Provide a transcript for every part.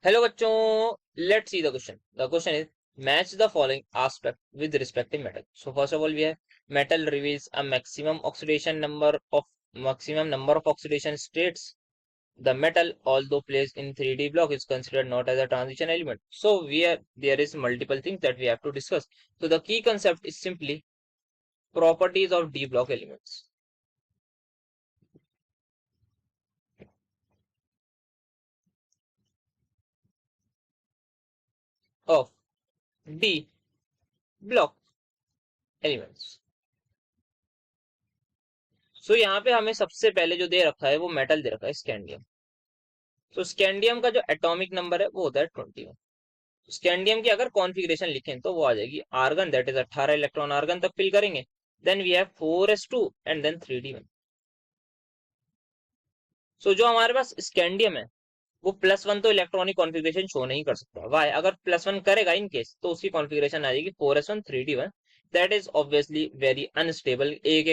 Hello बच्चों, let's see the question. The question is match the following aspect with respective metal. So first of all we have metal reveals a maximum number of oxidation states. The metal, although placed in 3D block, is considered not as a transition element. So there is multiple things that we have to discuss. So the key concept is simply properties of D block elements. Of D block elements. सो यहाँ पे हमें सबसे पहले जो दे रखा है वो metal दे रखा है, स्कैंडियम. तो स्कैंडियम का जो एटॉमिक नंबर है वो होता है 21. स्कैंडियम की अगर कॉन्फ़िगरेशन लिखें तो वो आ जाएगी argon, that is 18 electron argon तक फिल करेंगे. Then we have 4s2 and then 3d1. So जो हमारे पास स्कैंडियम है वो +1 तो इलेक्ट्रॉनिक कॉन्फ़िगरेशन शो नहीं कर सकता. वाई? अगर +1 करेगा इन केस तो उसकी कॉन्फ़िगरेशन आ जाएगी 4s1 3d1. That is obviously very unstable. एक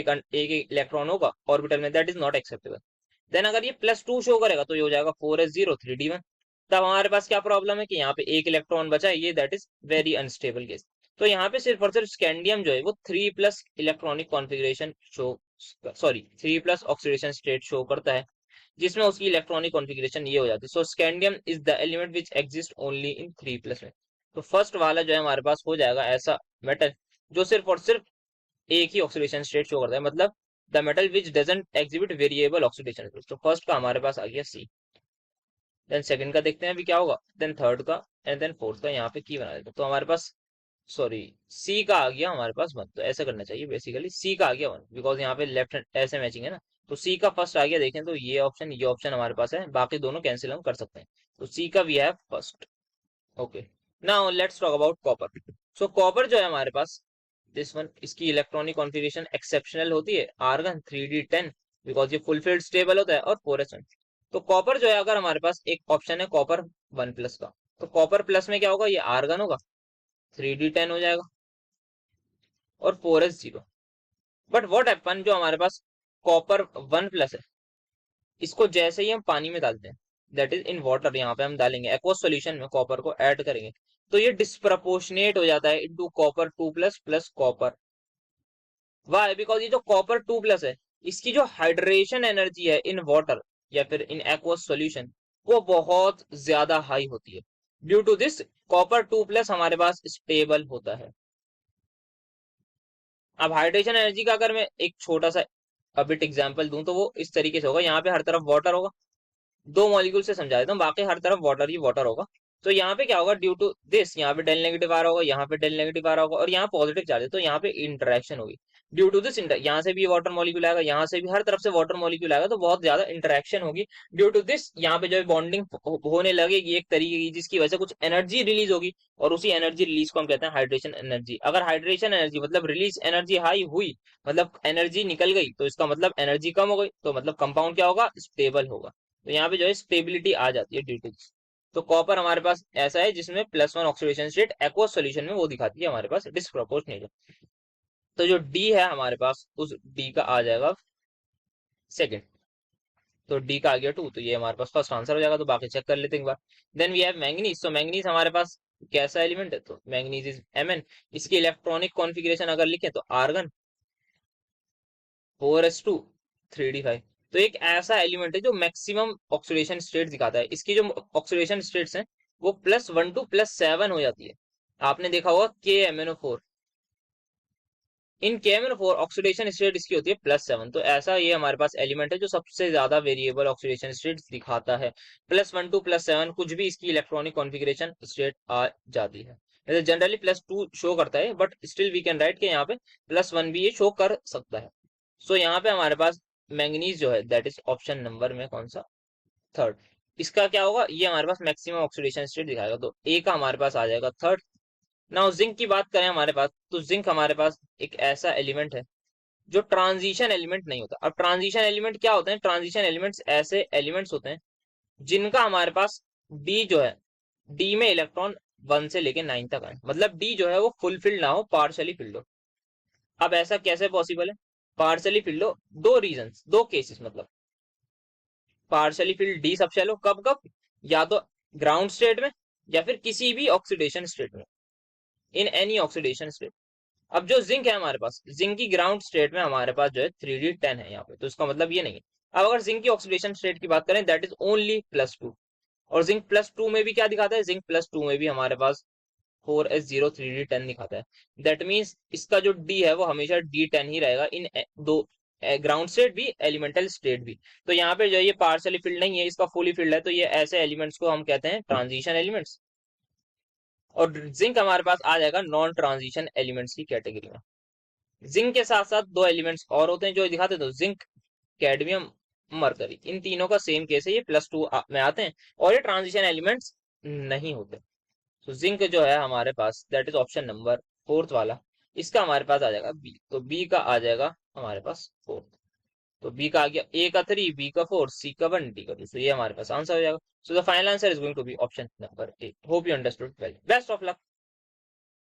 इलेक्ट्रॉन होगा ऑर्बिटल में, that is not acceptable. Then अगर ये +2 शो करेगा तो ये हो जाएगा 4s0 3d1. तब हमारे पास क्या प्रॉब्लम है कि यहाँ पे एक इलेक्ट्रॉन बचा है, ये that is very unstable case. तो यहाँ पे सिर्फ और सिर्फ स्कैंडियम जो है वो 3+ electronic configuration show, sorry 3+ oxidation state show करता है, जिसमें उसकी इलेक्ट्रॉनिक कॉन्फ़िगरेशन ये हो जाती है. So scandium is the element which exist only in 3+ में. तो फर्स्ट वाला जो है हमारे पास हो जाएगा ऐसा मेटल जो सिर्फ और सिर्फ एक ही ऑक्सीडेशन स्टेट शो करता है, मतलब the metal which doesn't exhibit variable oxidation state. तो फर्स्ट का हमारे पास आ गया सी. देन सेकंड का देखते हैं अभी क्या होगा, देन थर्ड का, एंड देन फोर्थ का. यहाँ पे की बना देते हैं. तो हमारे पास, सॉरी, सी का आ गया हमारे पास 1. तो ऐसा करना चाहिए बेसिकली, सी का आ गया 1 बिकॉज यहाँ पे लेफ्ट हैंड ऐसे मैचिंग है ना. तो सी का फर्स्ट आ गया. देखें तो ये ऑप्शन हमारे पास है, बाकी दोनों कैंसिल हम कर सकते हैं. तो सी का we have first. Okay, now let's talk about copper. So copper जो है हमारे पास, दिस वन, इसकी इलेक्ट्रॉनिक कॉन्फ़िगरेशन एक्सेप्शनल होती है. आर्गन 3d10 बिकॉज ये फुल फील्ड स्टेबल होता है, और 4s1. तो कॉपर जो है, अगर हमारे पास एक ऑप्शन है कॉपर 1+ का, तो कॉपर प्लस में क्या होगा, ये आर्गन होगा, 3d10 हो जाएगा, और 4s0. बट व्हाट हैपन, जो हमारे पास कॉपर 1+ है, इसको जैसे ही हम पानी में डालते हैं, दैट इज इन वाटर, यहाँ पे हम डालेंगे एक्वस सॉल्यूशन में, कॉपर को ऐड करेंगे, तो ये डिस्प्रपोर्शनेट हो जाता है into copper 2+ plus copper. Why? Because ये जो कॉपर 2+ है, इसकी जो हाइड्रेशन एनर्जी है इन वाटर या फिर इन एक्वस सॉल्यूशन, वो बहुत ज्यादा हाई होती है. ड्यू टू दिस कॉपर 2+ हमारे पास स्टेबल होता है. अब हाइड्रेशन एनर्जी का अगर मैं एक छोटा सा बिट एग्जांपल दूं तो वो इस तरीके से होगा. यहाँ पे हर तरफ वाटर होगा, दो मॉलिक्यूल से समझा देता हूँ, बाकी हर तरफ वाटर ही वाटर होगा. तो यहाँ पे क्या होगा, ड्यू टू दिस यहाँ पे डेल नेगेटिव आ रहा होगा, यहाँ पे डेल नेगेटिव आ रहा होगा, और यहाँ पॉजिटिव चार्ज है, तो यहाँ पे इंटरेक्शन होगी. ड्यू टू दिस यहाँ से भी वाटर मॉलिक्यूल आएगा, यहाँ से भी, हर तरफ से वाटर मॉलिक्यूल आएगा, तो बहुत ज्यादा इंटरेक्शन होगी. ड्यू टू दिस यहाँ पे जो है बॉन्डिंग होने लगेगी एक तरीके की, जिसकी वजह से कुछ एनर्जी रिलीज होगी, और उसी एनर्जी रिलीज को हम कहते हैं हाइड्रेशन एनर्जी. अगर हाइड्रेशन एनर्जी मतलब रिलीज एनर्जी हाई हुई, मतलब एनर्जी निकल गई, तो इसका मतलब एनर्जी कम हो गई, तो मतलब कंपाउंड क्या होगा, स्टेबल होगा. तो यहाँ पे जो है स्टेबिलिटी आ जाती है ड्यू टू दिस. तो कॉपर हमारे पास ऐसा है जिसमें +1 ऑक्सीडेशन स्टेट एक्वस सॉल्यूशन में वो दिखाती है हमारे पास डिस्प्रोपोर्शनेट. तो जो डी है हमारे पास, उस डी का आ जाएगा सेकंड. तो डी का आ गया 2, तो ये हमारे पास फर्स्ट आंसर हो जाएगा. तो बाकी चेक कर लेते हैं एक बार. Then we have manganese. तो मैंगनीज हमारे पास कैसा एलिमेंट है, तो मैंगनीज इज Mn. इसकी इलेक्ट्रॉनिक कॉन्फ़िगरेशन अगर लिखें तो आर्गन 4s2 3d5. तो एक ऐसा एलिमेंट है जो मैक्सिमम ऑक्सीडेशन स्टेट दिखाता है. इसकी जो ऑक्सीडेशन स्टेट्स हैं वो +1 टू +7 हो जाती है. आपने देखा होगा KMnO4, इन KMnO4 ऑक्सीडेशन स्टेट इसकी होती है +7. तो ऐसा ये हमारे पास एलिमेंट है जो सबसे ज्यादा वेरिएबल ऑक्सीडेशन स्टेट दिखाता है. +1 टू +7 कुछ भी इसकी इलेक्ट्रॉनिक कॉन्फ़िगरेशन स्टेट आ जाती है. जैसे जनरली +2 शो करता है, but still we can write के यहाँ पे +1 भी ये शो कर सकता है. सो यहाँ पे हमारे पास मैंगनीज जो है, दैट इज ऑप्शन नंबर में कौन सा, थर्ड. इसका क्या होगा, ये हमारे पास मैक्सिमम ऑक्सीडेशन स्टेट दिखाएगा, तो ए का हमारे पास आ जाएगा थर्ड. नाउ जिंक की बात करें हमारे पास, तो जिंक हमारे पास एक ऐसा एलिमेंट है जो ट्रांजिशन एलिमेंट नहीं होता. अब ट्रांजिशन एलिमेंट क्या होते हैं, ट्रांजिशन एलिमेंट्स ऐसे एलिमेंट्स होते हैं जिनका हमारे पास डी जो है, डी में इलेक्ट्रॉन 1 से लेके 9 तक आए, मतलब डी जो है वो फुल फिल्ड ना हो, पार्शली फिल्ड हो. अब ऐसा कैसे पॉसिबल है, पार्शली फिल्ड हो, दो रीजंस, दो केसेस, मतलब पार्शली फिल्ड डी सब शैलो कब कब, या तो ग्राउंड स्टेट में या फिर किसी भी ऑक्सीडेशन स्टेट में, इन एनी ऑक्सीडेशन स्टेट। अब जो जिंक है हमारे पास, जिंक की ग्राउंड स्टेट में हमारे पास जो है 3d10 है यहाँ पे, तो इसका मतलब ये नहीं है। अब अगर जिंक की ऑक्सीडेशन स्टेट की बात करें, दैट इज ओनली +2। और जिंक +2 में भी क्या दिखाता है, जिंक +2 में भी हमारे पास 4s0 3d10 दिखाता है। दैट मीन्स इसका जो डी है वो हमेशा d10 ही रहेगा इन दो, ग्राउंड स्टेट भी एलिमेंटल स्टेट भी। तो यहाँ पे जो ये पार्शियली फिल्ड नहीं है, इसका फुली फिल्ड है, तो ये ऐसे एलिमेंट्स को हम कहते हैं ट्रांजिशन एलिमेंट्स। और जिंक हमारे पास आ जाएगा नॉन ट्रांजिशन एलिमेंट्स की कैटेगरी में। जिंक के साथ साथ दो एलिमेंट्स और होते हैं जो दिखाते हैं, तो जिंक, कैडमियम, मरकरी, इन तीनों का सेम केस है, ये +2 में आते हैं और ये ट्रांजिशन एलिमेंट्स नहीं होते। तो जिंक जो है हमारे पास, that is option number 4th वाला, इसका हमारे पास आ जाएगा बी। तो बी का आ जाएगा हमारे पास 4th। तो बी का आ गया, ए का 3, बी का 4, सी का 1, डी का 2। तो ये हमारे पास आंसर हो जाएगा। So the final answer is going to be option number A. Hope you understood well, best of luck.